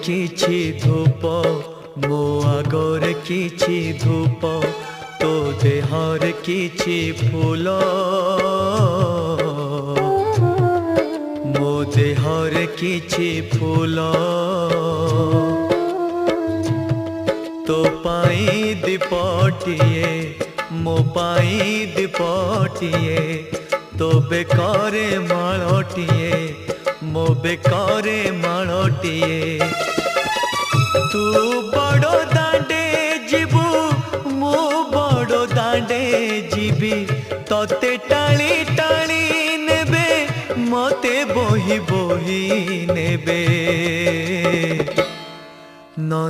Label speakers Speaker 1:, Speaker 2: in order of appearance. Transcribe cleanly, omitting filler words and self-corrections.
Speaker 1: किछि धूप मो आगरे किछि धूप तो देहर किछि फूल मो देहर किछि फूल तो पाई दीपटिए मो पाई दीपटिए तो बेकारे माळटिए मो बेकारे माळटिए तू बड़ो दांडे जीबू मो बड़ो दांडे जीबी तोते टाणी टाणी नेबे मते बोही बोही नेबे न